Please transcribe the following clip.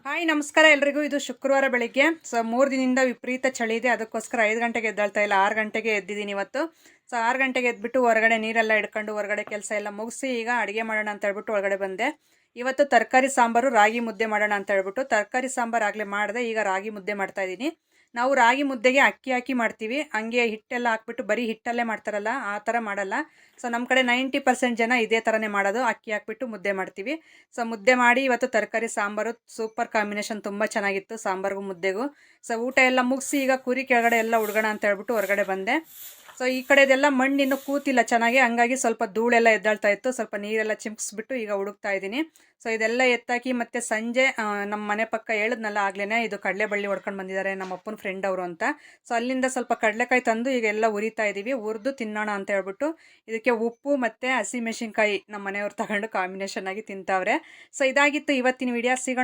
Hi ನಮಸ್ಕಾರ ಎಲ್ರಿಗೂ. ಇದು ಶುಕ್ರವಾರ ಬೆಳಿಗ್ಗೆ. 3 ದಿನದಿಂದ ವಿಪರೀತ ಚಳಿ ಇದೆ. ಅದಕ್ಕೋಸ್ಕರ 5 ಗಂಟೆಗೆ ಎದ್ದೇಳ್ತಾ ಇಲ್ಲ, 6 ಗಂಟೆಗೆ ಎದ್ದಿದ್ದೀನಿ ಇವತ್ತು. 6 ಗಂಟೆಗೆ ಎದ್ಬಿಟ್ಟು ಹೊರಗಡೆ ನೀರೆಲ್ಲ ಹಿಡ್ಕೊಂಡು ಹೊರಗಡೆ ಕೆಲಸ ಎಲ್ಲ ಮುಗಿಸಿ ಈಗ ಅಡುಗೆ ಮಾಡೋಣ ಅಂತ ಹೇಳ್ಬಿಟ್ಟು ಒಳಗಡೆ ಬಂದೆ. ಇವತ್ತು ತರಕಾರಿ ಸಾಂಬಾರು, ರಾಗಿ ಮುದ್ದೆ ಮಾಡೋಣ ಅಂತ ಹೇಳ್ಬಿಟ್ಟು ತರಕಾರಿ ಸಾಂಬಾರು ಆಗಲೇ ಮಾಡಿದೆ. ಈಗ ರಾಗಿ ಮುದ್ದೆ ಮಾಡ್ತಾ ಇದ್ದೀನಿ. ನಾವು ರಾಗಿ ಮುದ್ದೆಗೆ ಅಕ್ಕಿ ಹಾಕಿ ಮಾಡ್ತೀವಿ, ಹಂಗೆ ಹಿಟ್ಟೆಲ್ಲ ಹಾಕ್ಬಿಟ್ಟು ಬರೀ ಹಿಟ್ಟಲ್ಲೇ ಮಾಡ್ತಾರಲ್ಲ ಆ ಥರ ಮಾಡಲ್ಲ. ನಮ್ಮ ಕಡೆ 90% ಜನ ಇದೇ ಥರನೇ ಮಾಡೋದು, ಅಕ್ಕಿ ಹಾಕ್ಬಿಟ್ಟು ಮುದ್ದೆ ಮಾಡ್ತೀವಿ. ಮುದ್ದೆ ಮಾಡಿ ಇವತ್ತು ತರಕಾರಿ ಸಾಂಬಾರು ಸೂಪರ್ ಕಾಂಬಿನೇಷನ್, ತುಂಬ ಚೆನ್ನಾಗಿತ್ತು ಸಾಂಬಾರಿಗೂ ಮುದ್ದೆಗೂ. ಊಟ ಎಲ್ಲ ಮುಗಿಸಿ ಈಗ ಕುರಿ ಕೆಳಗಡೆ ಎಲ್ಲ ಹುಡ್ಗೋಣ ಅಂತ ಹೇಳ್ಬಿಟ್ಟು ಹೊರಗಡೆ ಬಂದೆ. ಈ ಕಡೆದೆಲ್ಲ ಮಣ್ಣು ಇನ್ನೂ ಕೂತಿಲ್ಲ ಚೆನ್ನಾಗಿ, ಹಂಗಾಗಿ ಸ್ವಲ್ಪ ಧೂಳೆಲ್ಲ ಎದ್ದಾಳ್ತಾ ಇತ್ತು. ಸ್ವಲ್ಪ ನೀರೆಲ್ಲ ಚಿಮ್ಕಿಸ್ಬಿಟ್ಟು ಈಗ ಹುಡುಕ್ತಾ ಇದ್ದೀನಿ. ಇದೆಲ್ಲ ಎತ್ತಾಕಿ ಮತ್ತೆ ಸಂಜೆ ನಮ್ಮ ಮನೆ ಪಕ್ಕ ಹೇಳಿದ್ನಲ್ಲ ಆಗ್ಲೇ, ಇದು ಕಡಲೆಬಳ್ಳಿ ಹೊಡ್ಕೊಂಡು ಬಂದಿದ್ದಾರೆ ನಮ್ಮ ಅಪ್ಪನ ಫ್ರೆಂಡ್ ಅವರು ಅಂತ. ಅಲ್ಲಿಂದ ಸ್ವಲ್ಪ ಕಡಲೆಕಾಯಿ ತಂದು ಈಗ ಎಲ್ಲ ಉರಿತಾ ಇದ್ದೀವಿ, ಹುರಿದು ತಿನ್ನೋಣ ಅಂತ ಹೇಳ್ಬಿಟ್ಟು. ಇದಕ್ಕೆ ಉಪ್ಪು ಮತ್ತು ಹಸಿಮೆಣಸಿನ್ಕಾಯಿ ನಮ್ಮ ಮನೆಯವ್ರು ತಗೊಂಡು ಕಾಂಬಿನೇಷನ್ ಆಗಿ ತಿಂತಾವ್ರೆ. ಇದಾಗಿತ್ತು ಇವತ್ತಿನ ವಿಡಿಯೋ. ಸಿಗೋಣ.